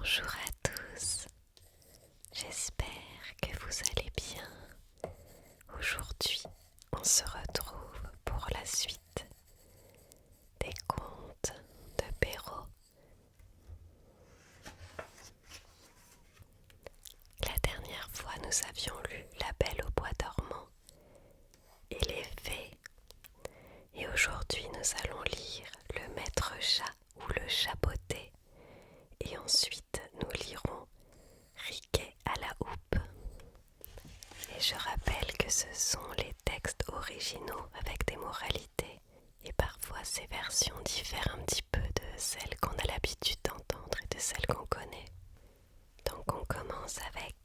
Bonjour à tous, j'espère que vous allez bien. Aujourd'hui, on se retrouve pour la suite des contes de Perrault. La dernière fois, nous avions lu La Belle au bois dormant et les fées. Et aujourd'hui, nous allons lire Le Maître Chat ou Le Chapeauté. Et ensuite, nous lirons Riquet à la houppe. Et je rappelle que ce sont les textes originaux avec des moralités. Et parfois ces versions diffèrent un petit peu de celles qu'on a l'habitude d'entendre et de celles qu'on connaît. Donc on commence avec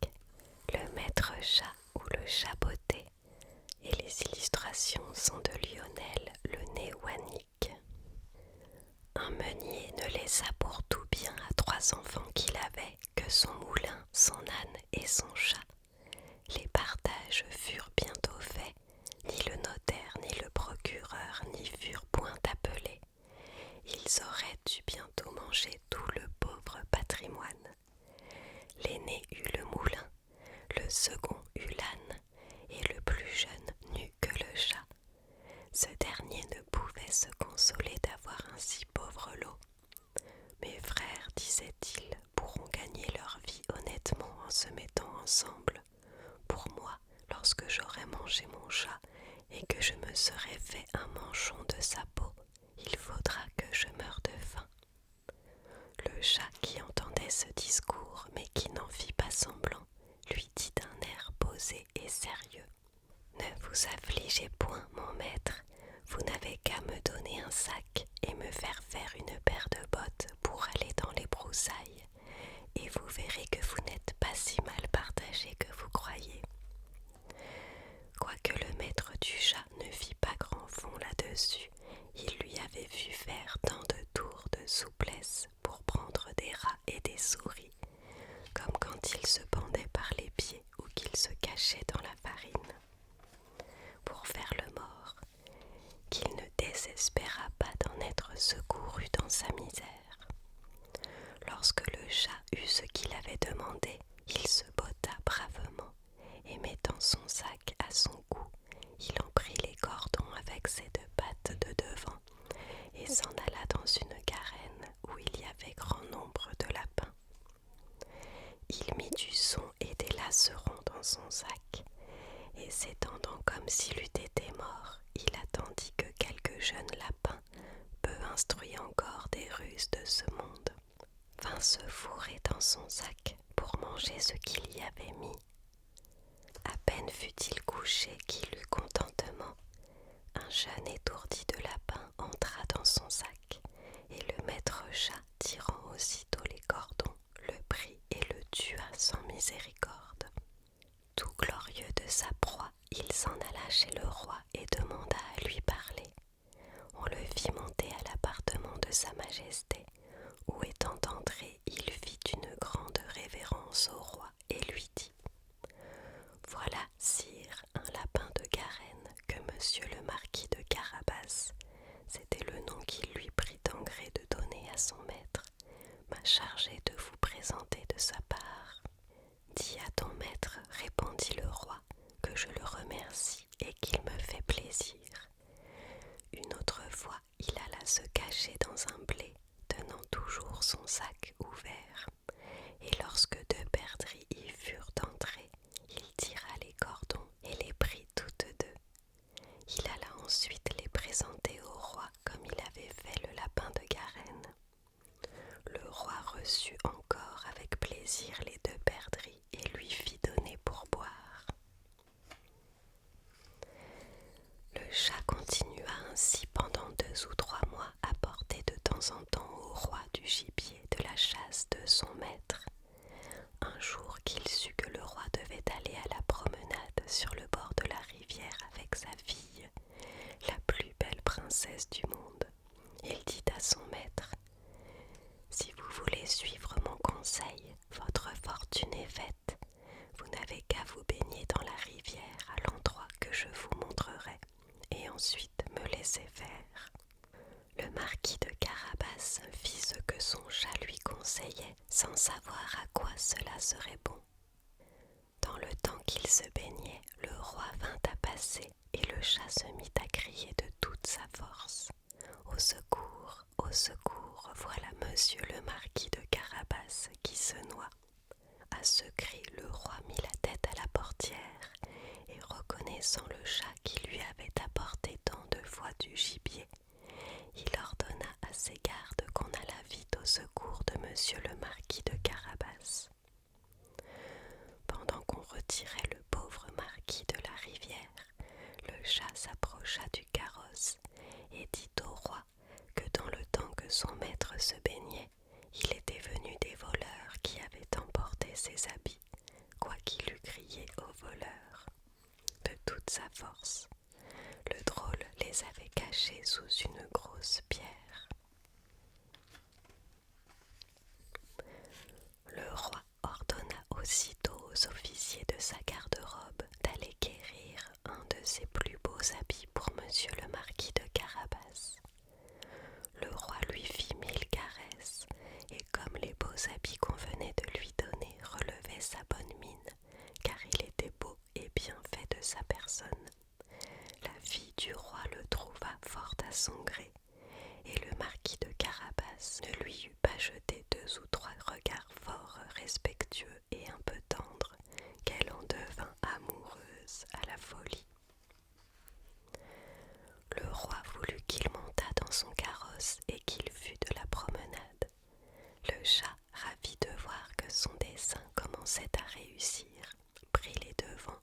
Le Maître Chat ou Le Chapeauté. Et les illustrations sont de Lionel Le Néouanique. Un meunier ne laissa pour tout bien à 3 enfants qu'il avait que son moulin, son âne et son chat. Les partages furent bientôt faits, ni le notaire ni le procureur n'y furent point appelés. Ils auraient dû bientôt manger tout le pauvre patrimoine. L'aîné eut le moulin, le second eut l'âne, et le plus jeune n'eut que le chat. Ce dernier ne pouvait se consoler d'avoir un si pauvre lot. Mes frères, disait-il, pourront gagner leur vie honnêtement en se mettant ensemble. Pour moi, lorsque j'aurai mangé mon chat et que je me serai fait un manchon de sa peau, il faudra que je meure de faim. Le chat qui entendait ce discours, mais qui n'en fit pas semblant, lui dit d'un air posé et sérieux: Ne vous affligez point, mon maître, vous n'avez qu'à me donner un sac et me faire une paire de bottes pour aller dans les broussailles, et vous verrez que vous n'êtes pas si mal partagé que vous croyez. Quoique le maître du chat ne fît pas grand fond là-dessus, il lui avait vu faire tant de tours de souplesse pour prendre des rats et des souris, comme quand il se pendait par les pieds ou qu'il se cachait dans la farine, pour faire le mort, qu'il ne désespéra pas d'en être secouru dans sa misère. Lorsque le chat eut ce qu'il avait demandé, il se botta bravement, et mettant son sac à son cou, il en prit les cordons avec ses 2 pattes de devant, et s'en alla dans une garenne où il y avait grand nombre de lapins. Il mit du son et des lacerons dans son sac, et s'étendant comme s'il eût été mort, il attendit que quelques jeunes lapins, peu instruits encore des ruses de ce monde, vint se fourrer dans son sac pour manger ce qu'il y avait mis. À peine fut-il couché qu'il eut contentement. Un jeune étourdi de lapin entra dans son sac, et le maître chat, tirant aussitôt les cordons, le prit et le tua sans miséricorde. Tout glorieux de sa proie, il s'en alla chez le roi et demanda à lui parler. On le fit monter à l'appartement de sa majesté, où étant entré, il fit une grande révérence au roi et lui dit: Voilà, sire, un lapin de Garenne que monsieur le marquis de Carabas, c'était le nom qu'il lui prit en gré de donner à son maître, m'a chargé de vous présenter de sa part. Dis à ton maître, répondit le roi, que je le remercie et qu'il me fait plaisir. Une autre fois, il alla se cacher dans un blé, tenant toujours son sac ouvert, et lorsque 2 perdrix y furent entrées, il tira les cordons et les prit toutes 2. Il alla ensuite les présenter au roi comme il avait fait le lapin de Garenne. Le roi reçut encore avec plaisir les 2 perdrix et lui fit donner pour boire. Le chat continua ainsi pendant 2 ou 3 mois à porter de temps en temps au roi du gibier de la chasse de son maître. Un jour qu'il sut que le roi devait aller à la promenade sur le bord de la rivière avec sa fille, la plus belle princesse du monde, il dit à son maître: Si vous voulez suivre mon conseil, votre fortune est faite. Vous n'avez qu'à vous baigner dans la rivière à l'endroit que je vous montrerai, et ensuite me laisser faire. Le marquis de Carabas fit ce que son chat lui conseillait sans savoir à quoi cela serait bon. Dans le temps qu'il se baignait, le roi vint à passer et le chat se mit à crier de toute sa force. Au secours, voilà monsieur le marquis de Carabas qui se noie. » À ce cri, le roi mit la tête à la portière et reconnaissant le chat qui lui avait apporté tant de fois du gibier, il ordonna à ses gardes qu'on allât vite au secours de monsieur le marquis de Carabas. Pendant qu'on retirait le pauvre marquis de la rivière, le chat s'approcha du carrosse et dit au roi que dans le temps que son maître se baignait, il était venu des voleurs qui avaient emporté ses habits, quoiqu'il eût crié aux voleurs de toute sa force. Le drôle les avait cachés sous une grosse pierre. Le roi ordonna aussitôt aux officiers de sa garde-robe d'aller quérir un de ses plus beaux habits pour monsieur le marquis de Carabas. Le roi lui fit 1000 caresses, et comme les beaux habits qu'on venait de lui donner relevaient sa bonne mine, car il était beau et bien fait de sa personne, la fille du roi le trouva fort à son gré, et le marquis de Carabas ne lui eut pas jeté 2 ou 3 regards fort respectueux et un peu tendres, qu'elle en devint amoureuse à la folie. Le roi voulut qu'il montât dans son carrosse et qu'il fût de la promenade. Le chat, ravi de voir que son dessein commençait à réussir, prit les devants,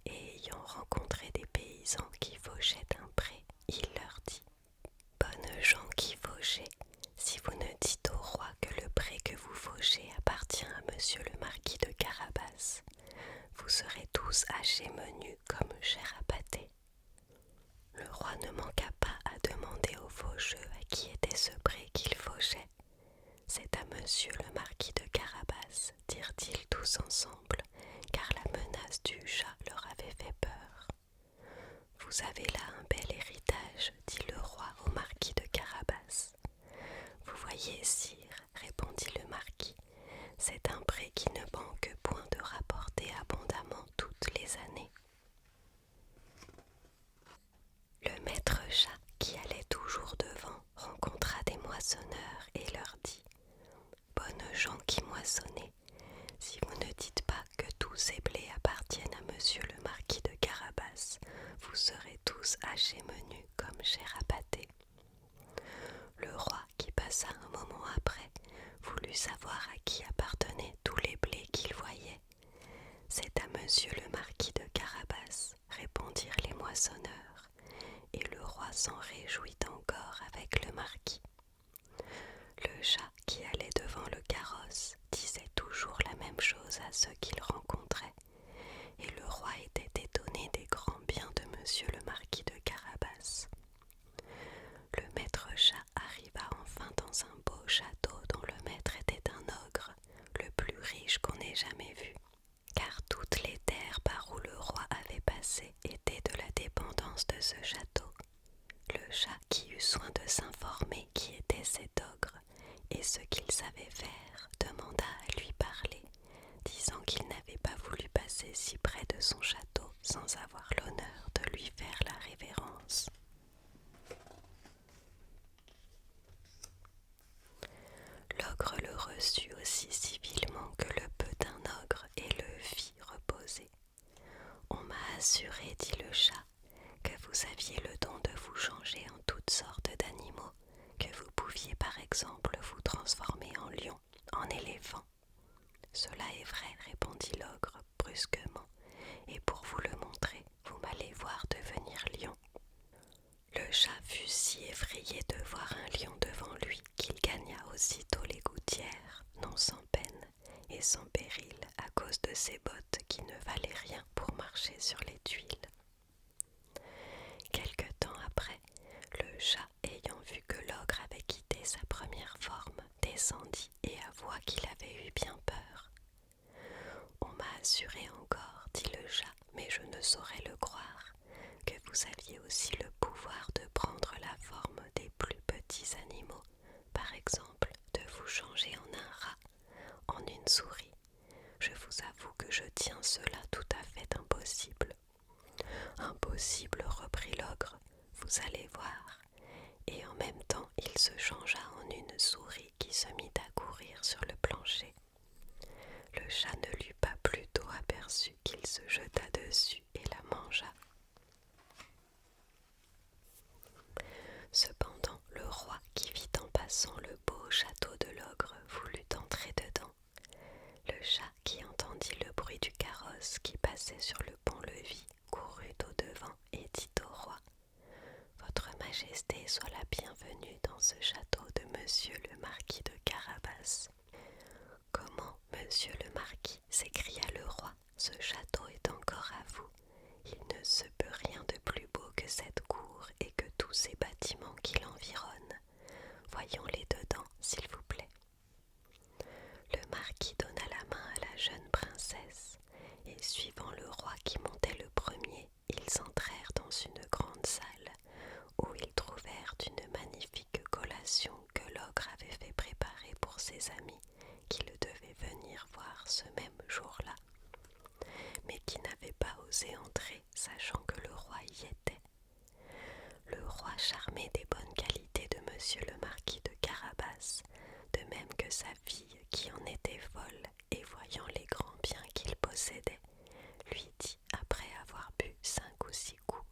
et ayant rencontré des paysans qui fauchaient un pré, il leur dit: « Bonnes gens qui fauchez, si vous ne dites au roi que le pré que vous fauchez appartient à monsieur le marquis de Carabas, vous serez tous hachés menus comme chair à pâté. » Le roi ne manqua pas à demander aux faucheux à qui était ce pré qu'il fauchait. « C'est à monsieur le marquis de Carabas, dirent-ils tous ensemble, car la menace du chat leur avait fait peur. « Vous avez là un bel héritage, dit le roi au marquis de Carabas. « Vous voyez, sire, répondit le marquis, c'est un pré qui ne manque point de rapporter abondamment toutes les années. » Le maître chat, qui allait toujours devant, rencontra des moissonneurs et leur dit: « Bonnes gens qui moissonnez, si vous ne dites pas que tous ces blés appartiennent à monsieur le marquis de Carabas, vous serez tous hachés menus comme chair à pâté. » Le roi, qui passa un moment après, voulut savoir à qui appartenaient tous les blés qu'il voyait. « C'est à monsieur le marquis de Carabas, répondirent les moissonneurs, et le roi s'en réjouit encore avec le marquis. Le chat, qui allait devant le carrosse, disait toujours la même chose à ceux qu'il rencontrait, et le roi était étonné des grands biens de monsieur le marquis de Carabas. Le maître chat arriva enfin dans un beau château dont le maître était un ogre, le plus riche qu'on ait jamais vu, car toutes les terres par où le roi avait passé étaient de la dépendance de ce château. Le chat, qui eut soin de s'informer qui était cet ogre et ce qu'il savait faire, demanda à lui parler, disant qu'il n'avait pas voulu passer si près de son château sans avoir l'honneur de lui faire la révérence. L'ogre le reçut aussi civilement que le peu d'un ogre et le fit reposer. « On m'a assuré, dit le chat, que vous aviez le don de vous changer en toutes sortes d'animaux, que vous pouviez par exemple vous transformer en lion, en éléphant. »« Cela est vrai, répondit l'ogre brusquement, et pour vous le montrer, vous m'allez voir devenir lion. » Le chat fut si effrayé de voir un lion devant lui qu'il gagna aussitôt les gouttières, non sans peine et sans péril, à cause de ses bottes qui ne valaient rien pour marcher sur les tuiles. Quelque temps après, le chat, ayant vu que l'ogre avait quitté sa première forme, descendit et avoua qu'il avait eu bien peur. « On m'a assuré encore, dit le chat, mais je ne saurais le croire, que vous aviez aussi le pouvoir de prendre la forme des plus petits animaux, par exemple de vous changer en un rat je tiens cela tout à fait impossible. Impossible, reprit l'ogre, vous allez voir. Et en même temps, il se changea en une souris qui se mit à courir sur le plancher. Le chat ne l'eut pas plus tôt aperçu qu'il se jeta dessus et la mangea. Cependant, le roi, qui vit en passant le beau château de l'ogre, voulut entrer dedans. Le chat, qui entendit le bruit du carrosse qui passait sur le pont-levis, courut au-devant et dit au roi: Votre Majesté soit la bienvenue dans ce château de Monsieur le Marquis de Carabas. Comment, Monsieur le Marquis, s'écria le roi, ce château est encore à vous. Il ne se peut rien de plus beau que cette cour et que tous ces bâtiments qui l'environnent. Voyons-les dedans, s'il vous plaît. Le marquis donna la main à la jeune princesse, et suivant le roi qui montait le premier, ils entrèrent dans une grande salle, où ils trouvèrent une magnifique collation que l'ogre avait fait préparer pour ses amis, qui le devaient venir voir ce même jour-là, mais qui n'avaient pas osé entrer, sachant que le roi y était. Le roi, charmé des bonnes qualités de Monsieur le Marquis de Carabas, de même que sa fille qui en était folle, et voyant les grands biens qu'il possédait, lui dit, après avoir bu 5 ou 6 coups: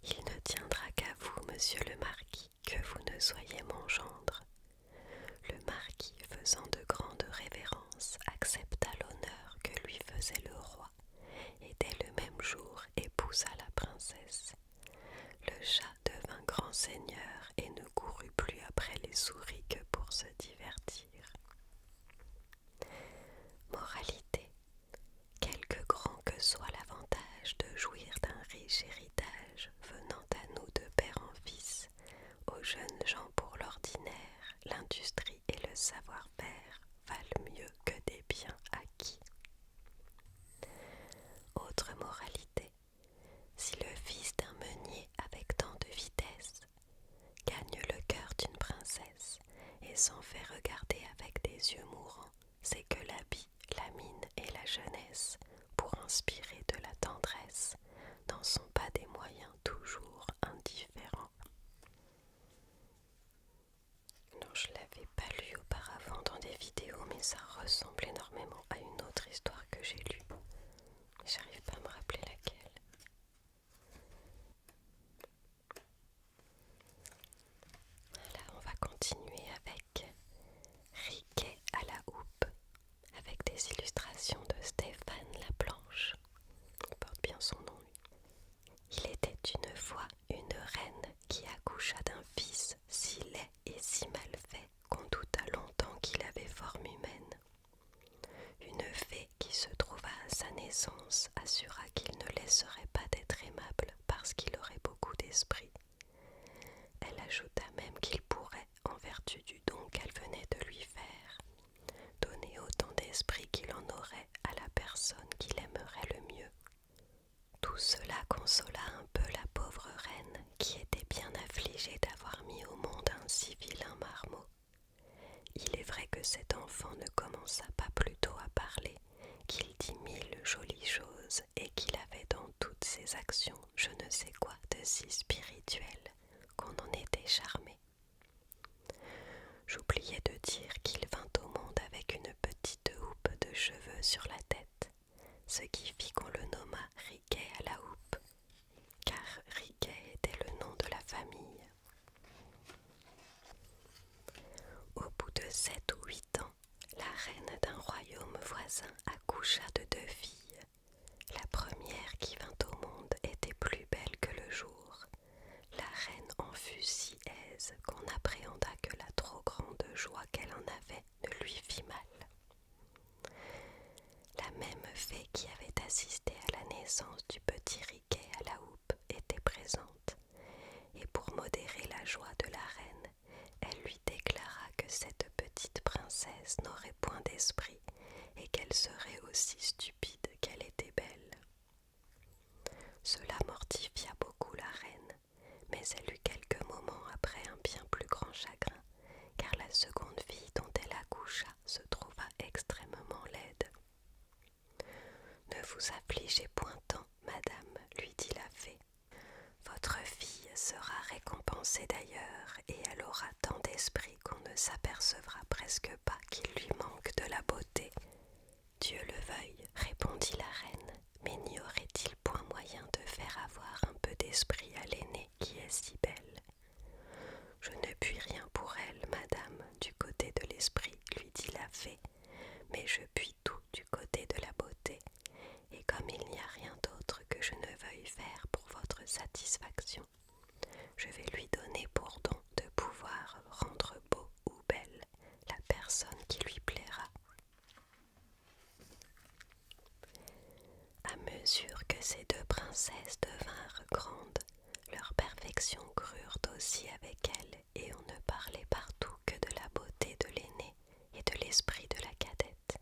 Il ne tiendra qu'à vous, Monsieur le Marquis, que vous ne soyez mon gendre. Le marquis, faisant de grandes révérences, accepta l'honneur que lui faisait le roi, et dès le même jour épousa la princesse. Le chat devint grand seigneur et ne courut plus après les souris que pour se divertir. Moralité: quelque grand que soit l'avantage de jouir d'un riche héritage venant à nous de père en fils, aux jeunes gens pour l'ordinaire, l'industrie et le savoir-faire valent mieux que des biens acquis. Autre moralité: si le fils d'un meunier avec tant de vitesse gagne le cœur d'une princesse et s'en fait regarder avec des yeux mourants, c'est que l'habit, la mine et la jeunesse, pour inspirer de la tendresse, n'en sont pas des moyens toujours indifférents. Non, je ne l'avais pas lu auparavant dans des vidéos, mais ça ressemble énormément à une autre histoire que j'ai lue. J'arrive pas à me rappeler laquelle. Là, on va continuer avec Riquet à la houppe, avec des illustrations de Stéphane Laplanche. Il porte bien son nom, lui. Il était une fois une reine qui accoucha d'un fils si laid et si mal fait qu'on douta longtemps qu'il avait forme humaine. Une fée qui se trouva à sa naissance assura qu'il ne laisserait pas d'être aimable parce qu'il aurait beaucoup d'esprit. Elle ajouta même qu'il pourrait, en vertu du don qu'elle venait de lui faire, donner autant d'esprit qu'il en aurait à la personne qu'il aimerait le mieux. Tout cela consola un peu la pauvre reine qui était bien affligée d'avoir mis au monde un si vilain marmot. Il est vrai que cet enfant ne commença pas plus tôt à parler, qu'il dit 1000 jolies choses et qu'il avait dans toutes ses actions je ne sais quoi de si spirituel qu'on en était charmé. J'oubliais de dire qu'il vint au monde avec une petite houppe de cheveux sur la tête, ce qui fit qu'on le nomma Riquet à la houppe, car Riquet était le nom de la famille. Au bout de 7 ou 8 ans, la reine d'un royaume voisin accoucha de 2 filles. La première qui vint au monde était plus belle que le jour. La reine en fut si aise qu'on appréhenda que la trop grande joie qu'elle en avait ne lui fit mal. La même fée qui avait assisté à la naissance du petit Riquet à la houppe était présente, et pour modérer la joie de la reine, elle lui déclara que cette petite princesse n'aurait point d'esprit et qu'elle serait aussi stupide qu'elle était belle. Cela mortifia beaucoup la reine, mais elle eut quelques moments après un bien plus grand chagrin, car la seconde fille dont elle accoucha se trouva extrêmement laide. n'apercevra presque pas qu'il lui manque de la beauté. Dieu le veuille, répondit la reine, mais n'y aurait-il point moyen de faire avoir un peu d'esprit à l'aînée qui est si belle? Je ne puis rien pour elle, madame, du côté de l'esprit, lui dit la fée, mais je puis tout du côté de la beauté, et comme il n'y a rien d'autre que je ne veuille faire pour votre satisfaction, je vais lui donner pour don de pouvoir rendre beau ou belle la personne qui lui plaira. À mesure que ces deux princesses devinrent grandes, leur perfection crurent aussi avec elles, et on ne parlait partout que de la beauté de l'aînée et de l'esprit de la cadette.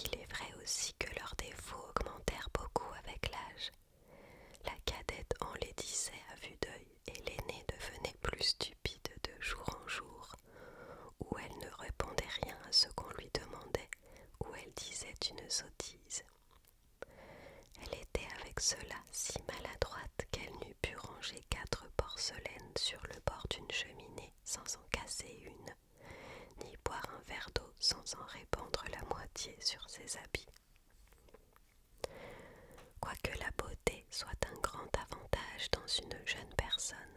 Il est vrai aussi que leurs défauts augmentèrent beaucoup avec l'âge. La cadette enlaidissait à vue d'œil, et l'aînée devenait plus stupide de jour en jour, où elle ne répondait rien à ce qu'on lui demandait, où elle disait une sottise. Elle était avec cela si maladroite qu'elle n'eût pu ranger 4 porcelaines sur le bord d'une cheminée sans en casser une, ni boire un verre d'eau sans en répandre la moitié sur ses habits. Quoique la beauté soit un grand avantage dans une jeune personne,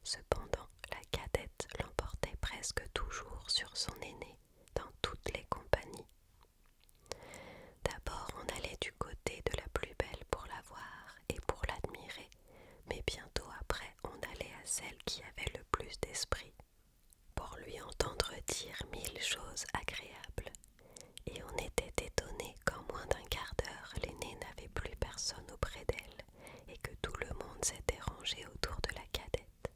cependant la cadette l'emportait presque toujours sur son aînée dans toutes les compagnies. D'abord on allait du côté de la plus belle pour la voir et pour l'admirer, mais bientôt après on allait à celle qui avait le plus d'esprit, pour lui entendre dire 1000 choses agréables, et on était étonné qu'en moins d'un quart d'heure l'aînée n'avait plus personne auprès d'elle, et que tout le monde s'était rangé autour de la cadette.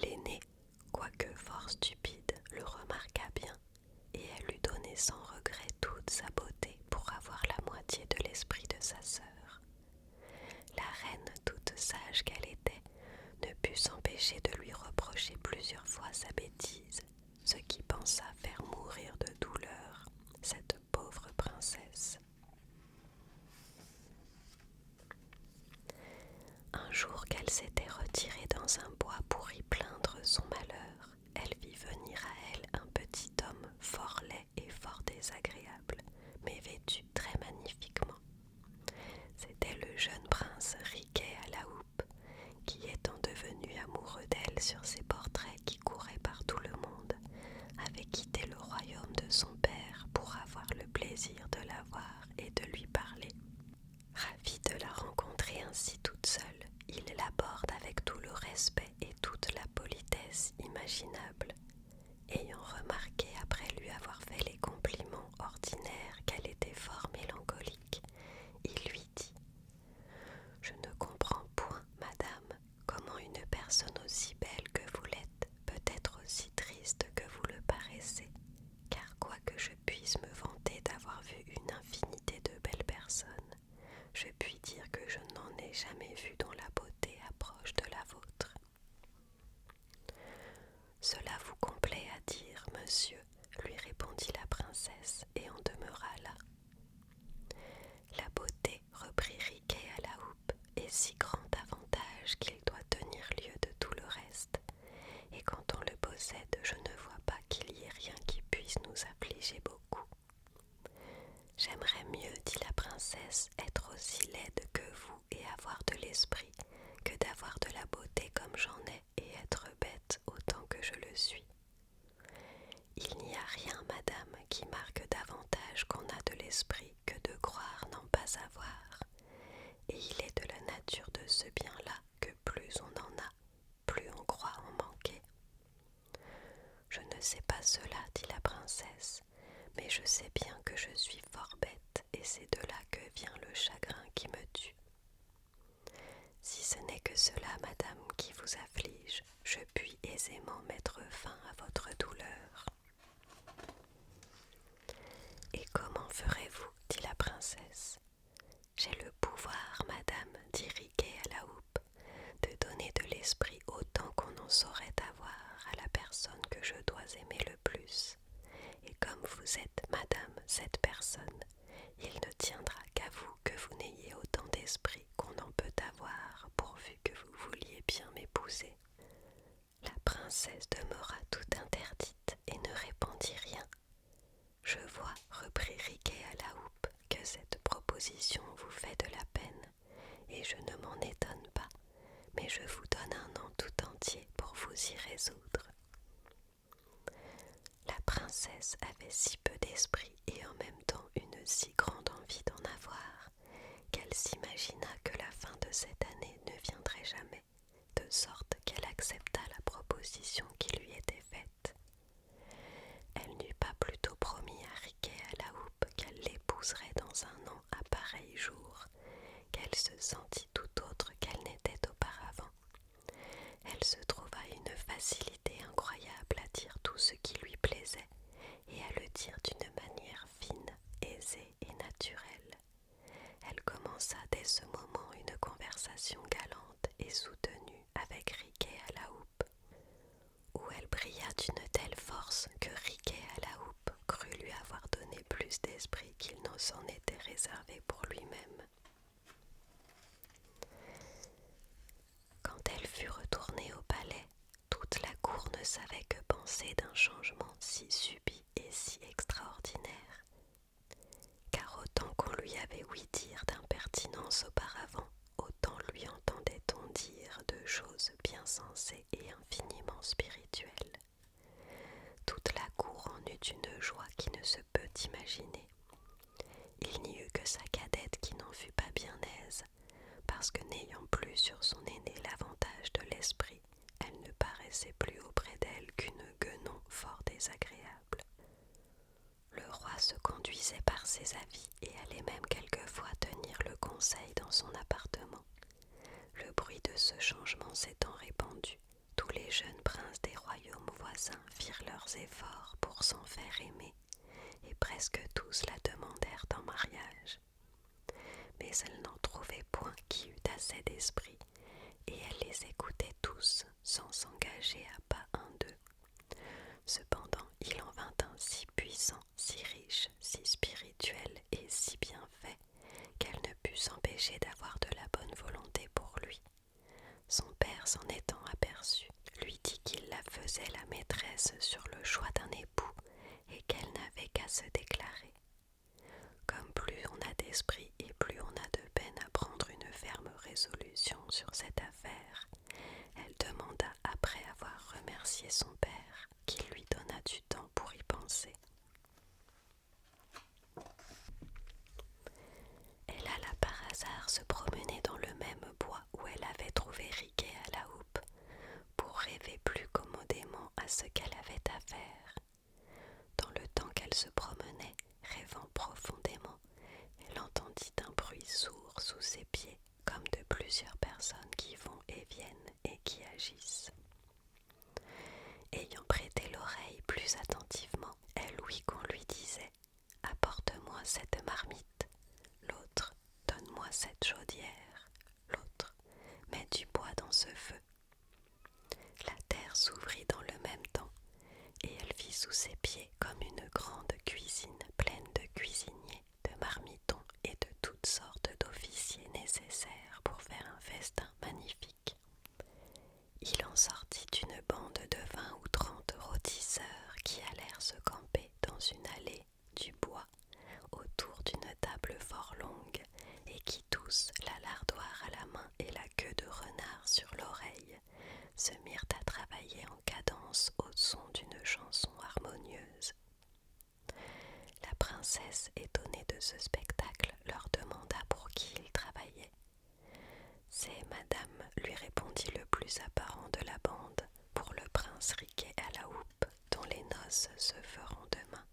L'aînée, quoique fort stupide, le remarqua bien, et elle lui donnait sans regret toute sa beauté pour avoir la moitié de l'esprit de sa sœur. La reine, toute sage qu'elle était, ne put s'empêcher de lui reprocher plusieurs fois sa bêtise, ce qui pensa faire mourir de douleur cette pauvre princesse. Un jour qu'elle s'était retirée dans un bois pour y plaindre son malheur, elle vit venir à elle un petit homme fort laid et fort désagréable, mais vêtu très magnifiquement. C'était le jeune prince Riquet à la houppe, qui étant devenu amoureux d'elle sur ses portraits qui couraient par tout le monde, avait quitté le royaume de son père pour avoir le plaisir de la voir et de lui parler. Ravi de la rencontrer ainsi toute seule, il l'aborde avec tout le respect et toute la politesse imaginable. Ayant remarqué après lui avoir fait les compliments ordinaires qu'elle était fort mélancolique, il lui dit « Je ne comprends point, madame, comment une personne aussi belle que vous l'êtes peut être aussi triste que vous le paraissez, car quoique je puisse me vanter d'avoir vu une infinité de belles personnes, je puis dire que je n'en ai jamais vu dont la beauté approche de la vôtre. » « Cela vous complaît à dire, monsieur, lui répondit la princesse, et en demeura là. La beauté, reprit Riquet à la houppe, est si grand avantage qu'il doit tenir lieu de tout le reste, et quand on le possède, je ne vois pas qu'il y ait rien qui puisse nous affliger beaucoup. J'aimerais mieux, dit la princesse, être aussi laide que vous et avoir de l'esprit, que d'avoir de la beauté comme j'en ai et être bête autant que je le suis. Il n'y a rien, madame, qui marque davantage qu'on a de l'esprit que de croire n'en pas avoir, et il est de la nature de ce bien-là que plus on en a, plus on croit en manquer. Je ne sais pas cela, dit la princesse, mais je sais bien que je suis fort bête, et c'est de là que vient le chagrin qui me tue. Si ce n'est que cela, madame, qui vous afflige, je puis aisément mettre fin à votre douleur. Et comment ferez-vous, dit la princesse. J'ai le pouvoir, madame, dit Riquet à la houppe, de donner de l'esprit autant qu'on en saurait avoir à la personne que je dois aimer le plus. Et comme vous êtes, madame, cette personne, il ne tiendra qu'à vous que vous n'ayez autant d'esprit qu'on en peut avoir, pourvu que vous vouliez bien m'épouser. La princesse demeura tout interdite et princesse avait si peu d'esprit et en même temps une si grande envie d'en avoir, qu'elle s'imagina que la fin de cette année ne viendrait jamais, de sorte qu'elle accepta la proposition qui lui était faite. Elle n'eut pas plutôt promis à Riquet à la houppe qu'elle l'épouserait dans un an à pareil jour, qu'elle se sentit tout autre qu'elle n'était auparavant. Elle se trouva une facilité incroyable à dire tout ce qui lui plaisait et à le dire d'une manière fine, aisée et naturelle. Elle commença dès ce moment une conversation galante et soutenue avec Riquet à la houppe, où elle brilla d'une telle force que Riquet à la houppe crut lui avoir donné plus d'esprit qu'il n'en s'en était réservé pour lui-même. Quand elle fut retournée au palais, toute la cour ne savait que penser d'un changement si subit et si extraordinaire, car autant qu'on lui avait ouï dire d'impertinence auparavant, autant lui entendait-on dire de choses bien sensées et infiniment spirituelles. Toute la cour en eut une joie qui ne se peut imaginer. Il n'y eut que sa cadette qui n'en fut pas bien aise, parce que n'ayant plus sur son aîné l'avantage de l'esprit, elle ne paraissait plus auprès d'elle qu'une guenon fort désagréable. Le roi se conduisait par ses avis et allait même quelquefois tenir le conseil dans son appartement. Le bruit de ce changement s'étant répandu, tous les jeunes princes des royaumes voisins firent leurs efforts pour s'en faire aimer, et presque tous la demandèrent en mariage. Mais elle n'en trouvait point qui eût assez d'esprit, et elle les écoutait tous sans s'engager à pas un d'eux. Cependant, il en vint un si puissant, si riche, si spirituel et si bien fait, qu'elle ne put s'empêcher d'avoir de la bonne volonté pour lui. Son père, s'en étant aperçu, lui dit qu'il la faisait la maîtresse sur le choix d'un époux et qu'elle n'avait qu'à se déclarer. Comme plus on a d'esprit et plus on a de peine à prendre une ferme résolution sur cette affaire, elle demanda, après avoir remercié son père, qu'il lui donnât du temps pour y penser. Elle alla par hasard se promener dans le même bois où elle avait trouvé Riquet à la houppe, pour rêver plus commodément à ce qu'elle avait à faire. Dans le temps qu'elle se promenait, rêvant profondément, elle entendit un bruit sourd sous ses pieds, comme de plusieurs personnes qui vont et viennent et qui agissent. Ayant prêté l'oreille plus attentivement, elle ouït qu'on lui disait « Apporte-moi cette marmite », l'autre « Donne-moi cette chaudière », l'autre « Mets du bois dans ce feu ». La terre s'ouvrit dans le même temps, et elle vit sous ses pieds comme une grande cuisine pleine de cuisiniers, de marmitons et de toutes sortes d'officiers nécessaires pour faire un festin magnifique. Il en sortit une bande de 20 ou 30 rôtisseurs qui allèrent se camper dans une allée du bois autour d'une table fort longue et qui tous, la lardoire à la main et la queue de renard sur l'oreille, se mirent à travailler en cadence au son d'une chanson harmonieuse. La princesse, étonnée de ce spectacle, leur demanda pour qui ils travaillaient. « C'est madame, lui répondit le plus apparent de la bande, pour le prince Riquet à la houppe, dont les noces se feront demain. »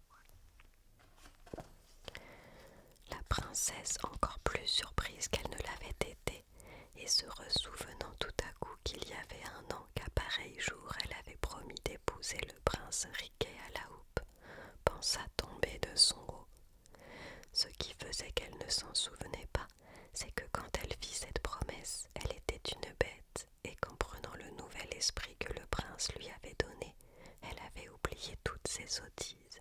La princesse, encore plus surprise qu'elle ne l'avait été, et se ressouvenant tout à coup qu'il y avait un an qu'à pareil jour elle avait promis d'épouser le prince Riquet à la houppe, pensa tomber de son haut. Ce qui faisait qu'elle ne s'en souvenait pas, c'est que quand elle fit cette promesse, elle était une bête, et qu'en prenant le nouvel esprit que le prince lui avait donné, elle avait oublié toutes ses sottises.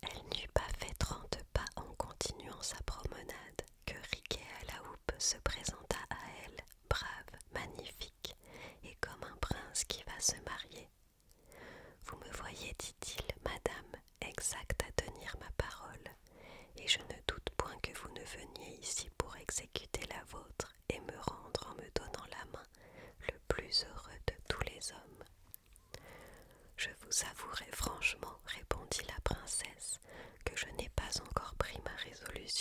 Elle n'eut pas fait 30 pas en continuant sa promenade que Riquet à la houppe se présenta à elle, brave, magnifique, et comme un prince qui va se marier. « Vous me voyez, dit-il, madame, exact à tenir ma parole, et je ne doute point que vous ne veniez ici pour exécuter la vôtre et me rendre en me donnant la main le plus heureux de tous les hommes. » « Je vous avouerai franchement, répondit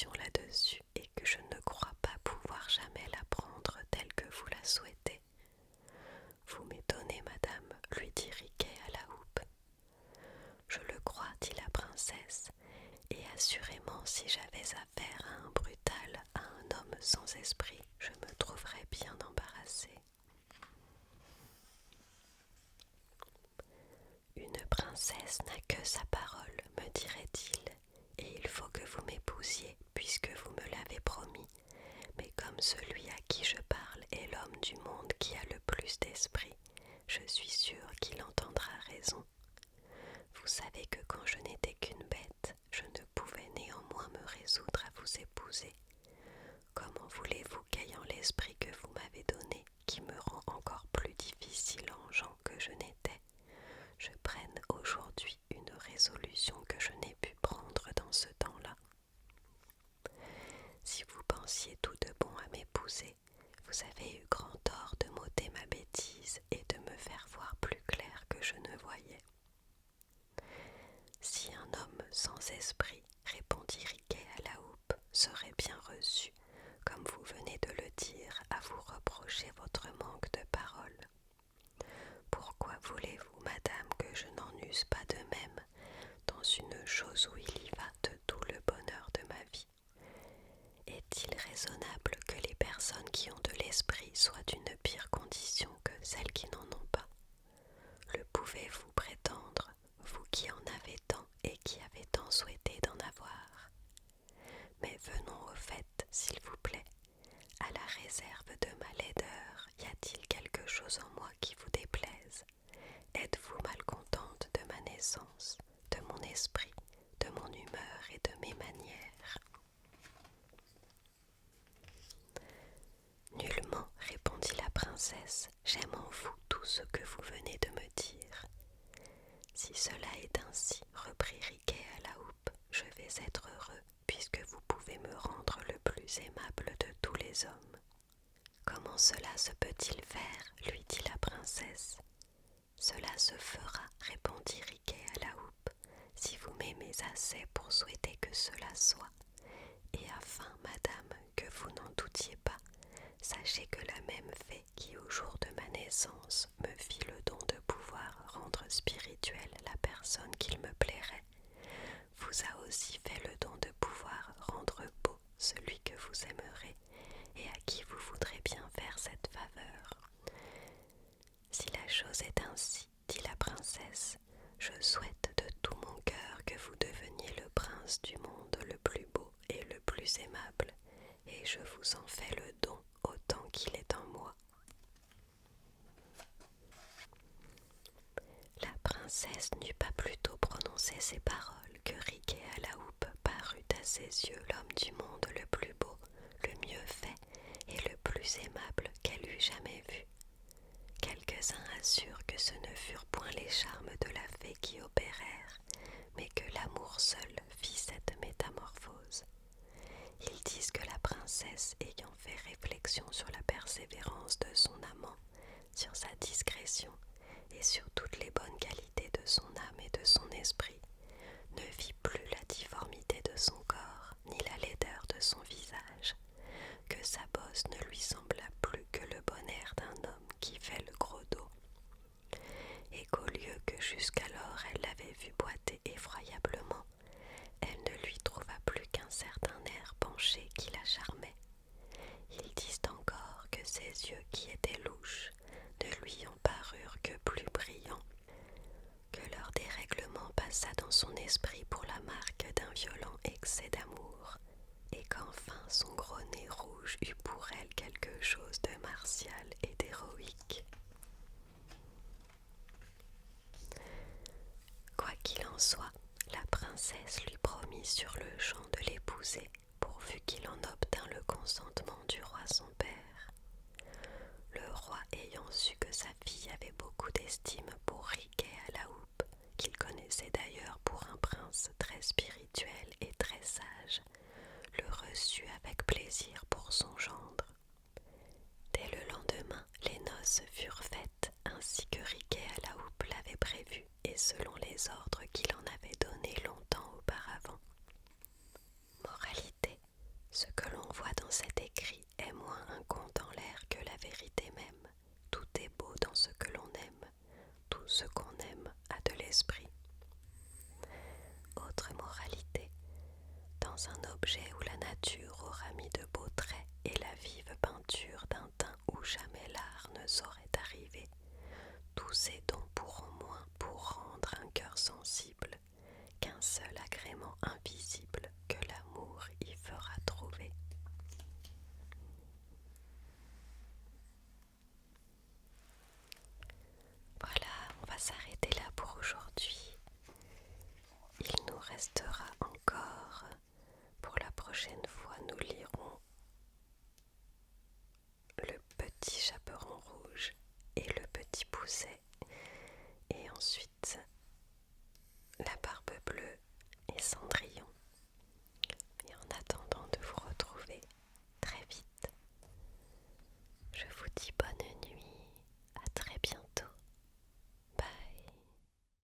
résolution là-dessus et que je ne crois pas pouvoir jamais la prendre telle que vous la souhaitez. Vous m'étonnez, madame, lui dit Riquet à la houppe. Je le crois, dit la princesse, et assurément si j'avais affaire à un brutal, à un homme sans esprit, je me trouverais bien embarrassée. Une princesse n'a que sa parole, me dirait-il, et il faut que vous m'épousiez, puisque vous me l'avez promis. Mais comme celui à qui je parle est l'homme du monde qui a le plus d'esprit, je suis sûre qu'il entendra raison. Vous savez que quand je n'étais qu'une bête, je ne pouvais néanmoins me résoudre à vous épouser. Comment voulez-vous qu'ayant l'esprit que vous m'avez donné, qui me rend encore plus difficile en gens que je n'étais, je prenne aujourd'hui une résolution que je n'ai pu prendre dans ce temps-là? Si vous pensiez tout de bon à m'épouser, vous avez eu grand tort de m'ôter ma bêtise et de me faire voir plus clair que je ne voyais. Si un homme sans esprit, répondit Riquet à la houppe, serait bien reçu, comme vous venez de le dire, à vous reprocher votre manque de parole. Pourquoi voulez-vous, madame, que je n'en use pas de même dans une chose où il y va de tout le bonheur de ma vie? Est-il raisonnable que les personnes qui ont de l'esprit soient d'une pire condition que celles qui n'en ont pas? Le pouvez-vous prétendre, vous qui en avez tant et qui avez tant souhaité d'en avoir? Mais venons au fait, s'il vous plaît. À la réserve de ma laideur, y a-t-il quelque chose en moi qui vous déplaise? Êtes-vous malcontente de ma naissance, de mon esprit, de mon humeur et de mes manières? Nullement, répondit la princesse, j'aime en vous tout ce que vous venez de me dire. Si cela est ainsi, reprit Riquet à la houppe, je vais être heureux, puisque vous pouvez me rendre le plus aimable de tous les hommes. Comment cela se peut-il faire? Lui dit la princesse. Cela se fera, répondit Riquet à la houppe, si vous m'aimez assez pour souhaiter que cela soit. Et afin, madame, que vous n'en doutiez pas, sachez que la même fée qui, au jour de ma naissance, me fit le don de pouvoir rendre spirituelle la personne qu'il me plairait, vous a aussi fait le don de pouvoir rendre beau celui que vous aimerez et à qui vous voudrez bien faire cette faveur. Si la chose est ainsi, dit la princesse, je souhaite de tout mon cœur que vous deveniez le prince du monde le plus beau et le plus aimable, et je vous en fais le don autant qu'il est en moi. La princesse n'eut pas plutôt prononcé ces paroles que Riquet à la houppe parut à ses yeux l'homme du monde le plus beau, le mieux fait et le plus aimable qu'elle eût jamais vu. Quelques-uns assurent que ce ne furent point les charmes de la fée qui opérèrent, mais que l'amour seul fit cette métamorphose. Ils disent que la princesse, ayant fait réflexion sur la persévérance de son amant, sur sa discrétion et sur toutes les bonnes qualités de son âme et de son esprit, ne vit plus la difformité de son corps ni la laideur de son visage, que sa bosse ne lui sembla plus que le bon air d'un homme qui fait le gros dos, et qu'au lieu que jusqu'alors elle l'avait vu boiter effroyablement, elle ne lui trouva plus qu'un certain air penché qui la charmait. Ils disent encore que ses yeux qui étaient louches ne lui en parurent que plus brillants, que leur dérèglement passa dans son esprit pour la marque d'un violent excès d'amour, et qu'enfin son gros nez rouge eut pour elle quelque chose de martial et d'héroïque. Quoi qu'il en soit, la princesse lui promit sur le champ de l'épouser, pourvu qu'il en obtint le consentement du roi son père. Le roi, ayant su que sa fille avait beaucoup d'estime pour Riquet à la houppe, qu'il connaissait d'ailleurs pour un prince très spirituel et très sage, le reçut avec plaisir pour son gendre. Dès le lendemain, les noces furent faites, ainsi que Riquet à la houppe l'avait prévu, et selon les ordres qu'il en avait donnés longtemps auparavant. Moralité: invisible que l'amour y fera trouver. Voilà, on va s'arrêter là pour aujourd'hui. Il nous restera encore, pour la prochaine fois, nous lirons Le Petit Chaperon Rouge et Le Petit Poucet, et ensuite La Barbe Bleue et Cendrillon.